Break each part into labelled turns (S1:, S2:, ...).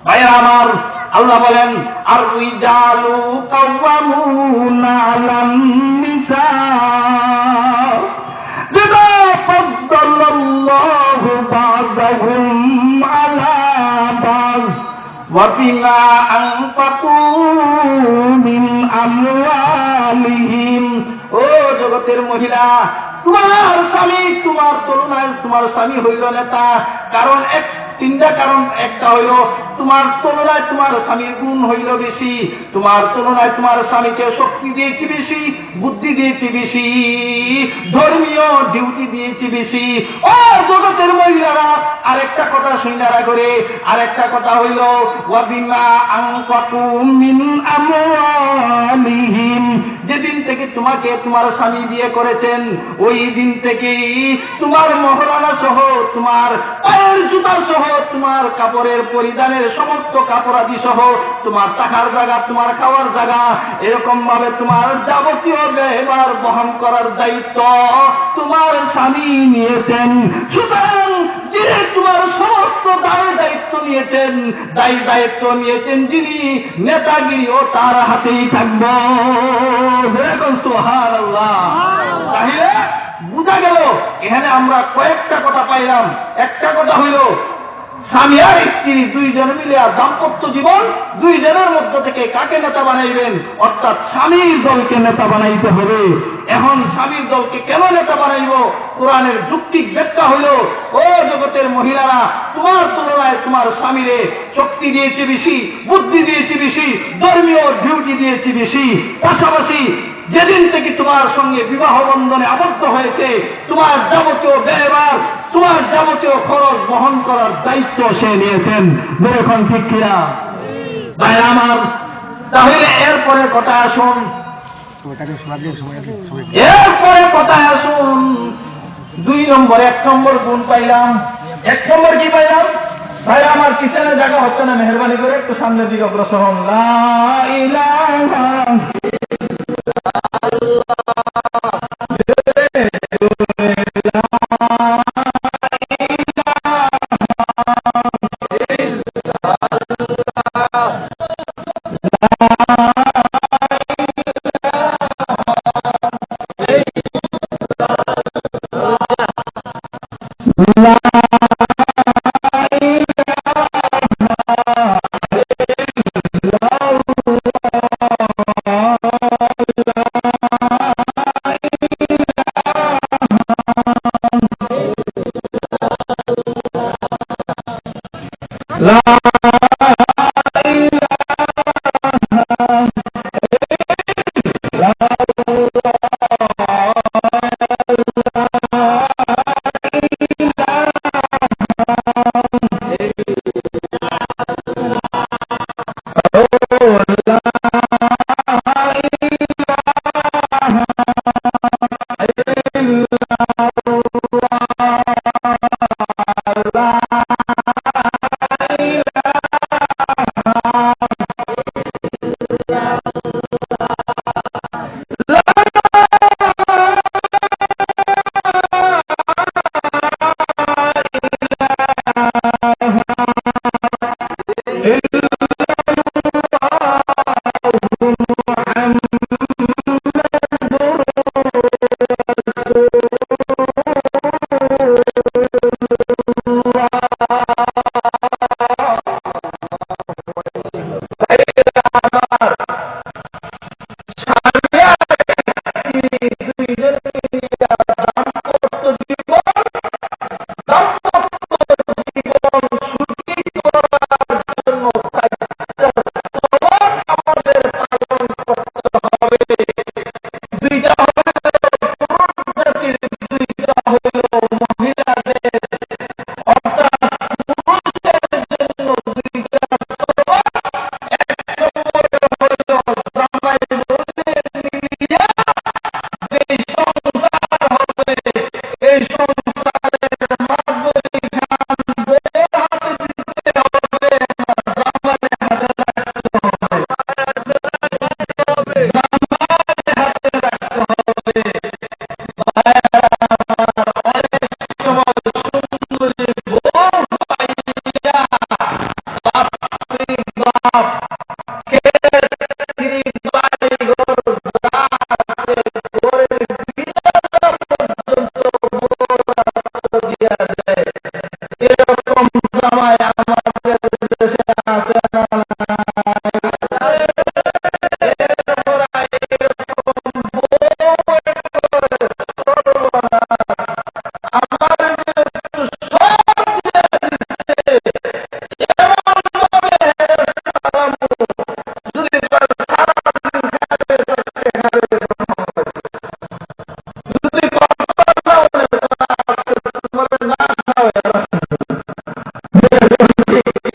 S1: ভাইরা আমার, আল্লাহ বলেন আর রিজালু কাওয়ামুনা আলান নিসা বিমা ফাদ্দালাল্লাহু বা'দাহুম আলা বা'দ ওয়া বিমা আনফাকু মিন আমওয়ালিহিম। ও জগতের মহিলা, তোমার স্বামী তোমার তুলনায় তোমার স্বামী হইল নেতা, কারণ তিনটা কারণ। একটা হইল তোমার তুলনায় তোমার স্বামীর গুণ হইল বেশি, তোমার তুলনায় তোমার স্বামীকে শক্তি দিয়েছি বেশি, বুদ্ধি দিয়েছি বেশি, ধর্মীয় ডিউটি দিয়েছি বেশি। ও জগতের মহিলারা, আরেকটা কথা শুনারা করে, আরেকটা কথা হইল ওয়া বিমা আনফাকু মিন আমওয়ালিহিম। যেদিন থেকে তোমাকে তোমার স্বামী বিয়ে করেছেন, ওই দিন থেকেই তোমার মহরানা সহ, তোমার পায়ের জুতা সহ, তোমার কাপড়ের পরিধানের সমস্ত কাপড়াদি সহ, তোমার থাকার জায়গা, তোমার খাওয়ার জায়গা, এরকম ভাবে তোমার যাবতীয় ব্যবহার বহন করার দায়িত্ব তোমার স্বামী নিয়েছেন। সুতরাং যিনি তোমার সমস্ত দায়িত্ব নিয়েছেন, দায়িত্ব নিয়েছেন যিনি, নেতাগিরিও তার হাতেই থাকবে। সুবহানাল্লাহ। তাহলে বুঝা গেল, এখানে আমরা কয়েকটা কথা পাইলাম। একটা কথা হইল স্বামী আর স্ত্রী দুইজন মিলে দাম্পত্য জীবন, দুইজনের মধ্য থেকে কাকে নেতা বানাইবেন, অর্থাৎ স্বামীর দলকে নেতা বানাইতে হবে। এখন স্বামীর দলকে কেন নেতা বানাইব, কোরআনের যুক্তিক ব্যাখ্যা হইল ও জগতের মহিলারা, তোমার তুলনায় তোমার স্বামীরে শক্তি দিয়েছে বেশি, বুদ্ধি দিয়েছে বেশি, ধর্মীয় ডিউটি দিয়েছে বেশি। পাশাপাশি যেদিন থেকে তোমার সঙ্গে বিবাহ বন্ধনে আবদ্ধ হয়েছে, তোমার যাবতীয় ব্যয়ভার, তোমার যাবতীয় খরচ বহন করার দায়িত্ব সে নিয়েছেন। এখন ঠিক কিনা ভাই আমার? তাহলে এরপরে কথা আসুন, এরপরে কথা আসুন 2 নম্বর। 1 নম্বর গুণ পাইলাম। 1 নম্বর কি পাইলাম ভাই আমার? পিছনে জায়গা হচ্ছে না, মেহরবানি করে একটু সামনের দিকে অগ্রসর হন। লা ইলাহা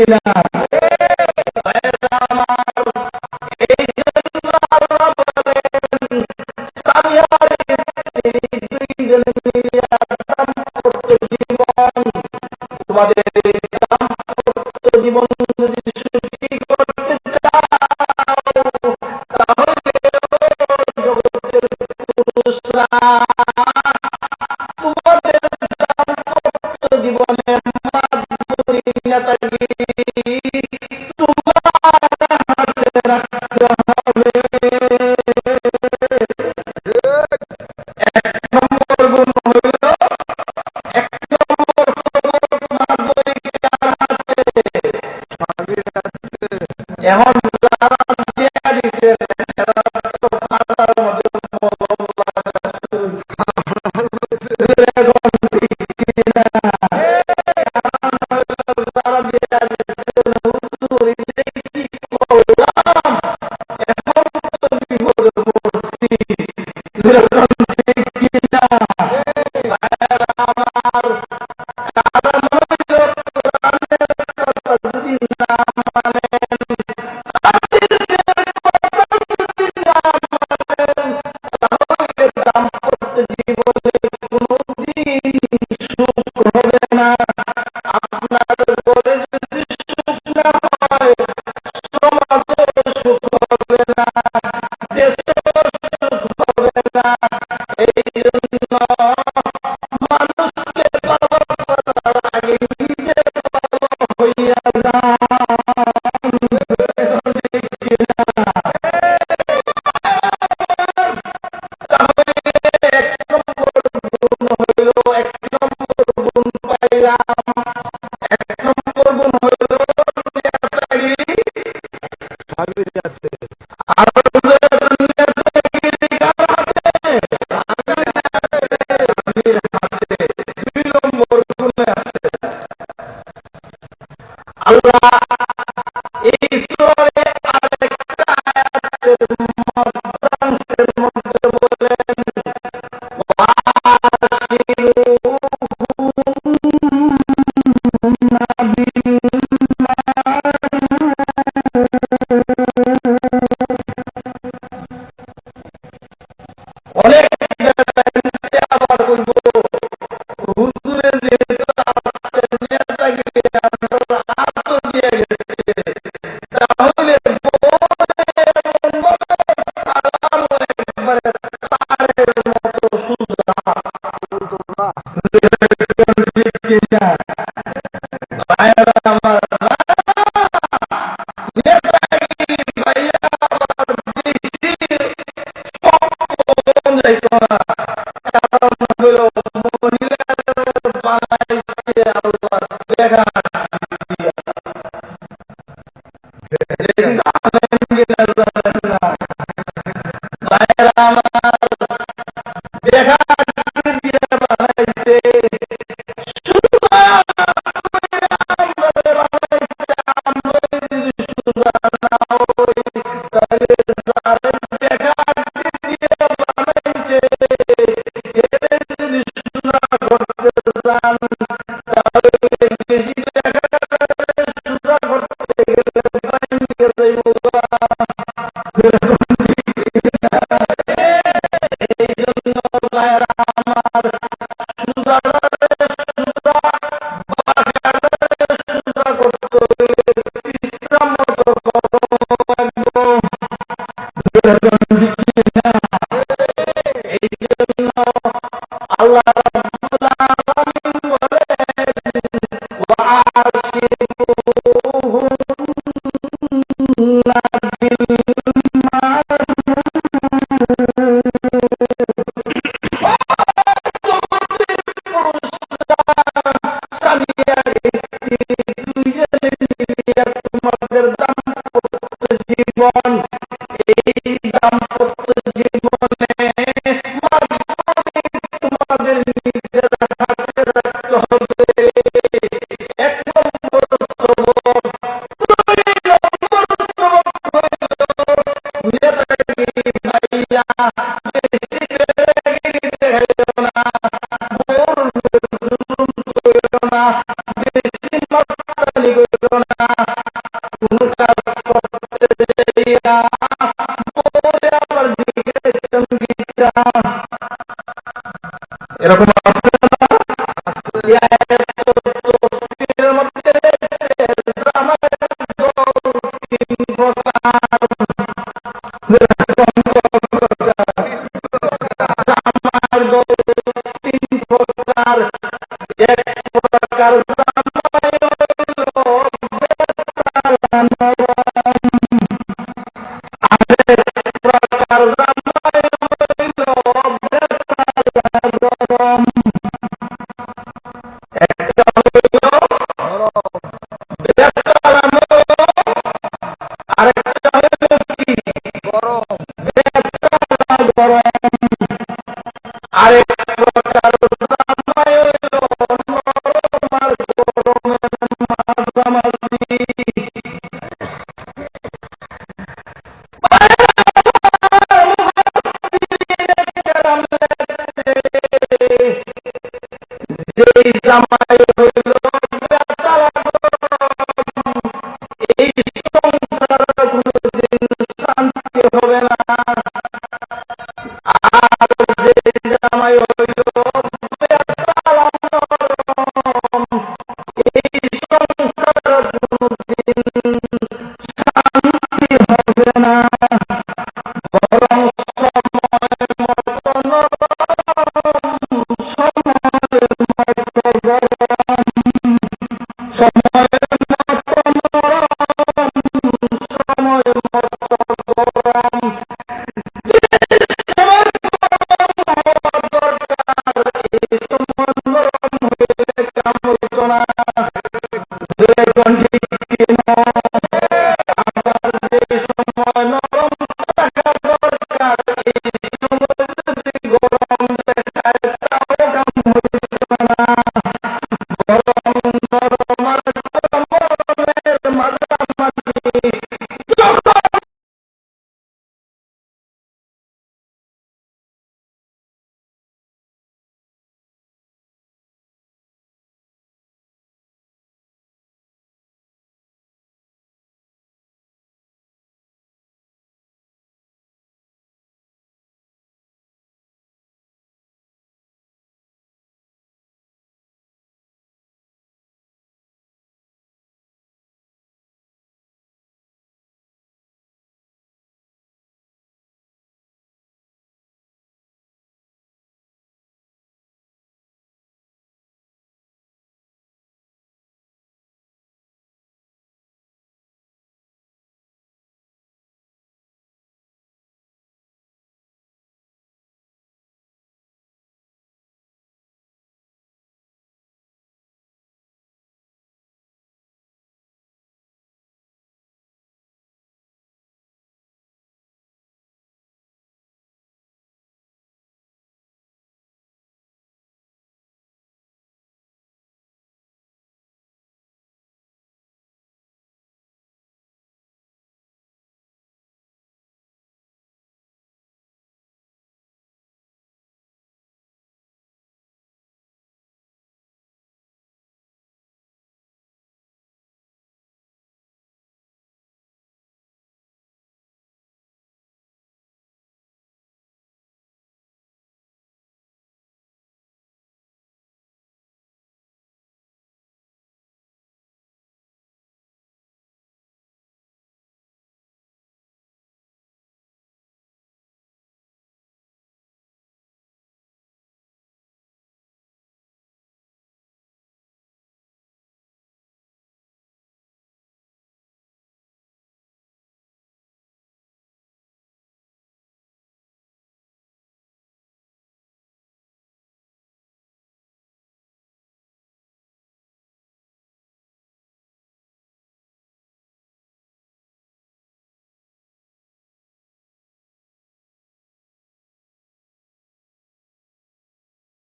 S1: কিনা? এই জন্য আল্লাহ বলেন, স্বামী আর স্ত্রী দুইজনে মিলিয়া দাম্পত্য জীবন, তোমাদের দাম্পত্য জীবন যদি সুখী করতে চাও, তাহলে জগতের পুরুষরা তোমাদের দাম্পত্য জীবনে মাধুরী নেতাগিরি তোমার হাতে রাখতে হবে। এক নম্বর গুণ হইল, এক নম্বর মাধুরী কার হাতে? এখন যারা দিয়া দিছে এরা তো ফাটার মধ্যে আল্লাহ এই সূরার আরেকটা আয়াতের মধ্যাংশের মধ্যে বলেন, অনেক আবার বলবো হুজুরের যেহেতু দিয়ে গেছে, তাহলে আল্লাহ রাব্বুল আলামিন তোমাদের দাম্পত্য জীবন, এই দাম্পত্য জীবনে তোমাদের নিজের হাতে রাখতে হবে। এক নম্বর সবক, দুই নম্বর সবক হইল নেতাগিরি ভাইয়া, বেশি নেতাগিরি দেখাইও না, জুলুম কইরো না, বেশি মাস্তানি কইরো না। লইয়া বলে আবার জিজ্ঞেস সঙ্গীতা এরকম আছে না? তফসিরের মধ্যে জামাইয়ের দল তিন প্রকার। জামাইয়ের দল তিন প্রকার। এক প্রকার জামাই হইল বেতালা নরম, আরেক প্রকার জামাই হইল বেতালা গরম। একটা হইল বেতালা নরম, আরেকটা হইল কি বেতালা গরম। আরেক প্রকার জামাই হইল নরম আর গরমের মাঝামাঝি। যেই জামাই হইল বেতালা গরম, এই সংসারে কোনদিন শান্তি হবে না। আর যে জামাই হইল বেতালা নরম, এই সংসারে কোনদিন শান্তি হবে না। বরং সময় মতো নরম, সময় মতো গরম, সময় মতো নরম, সময় মতো গরম। যে সময় গরম হওয়া দরকার, এই সময় গরম হইলে কাম হইত না। ঠিক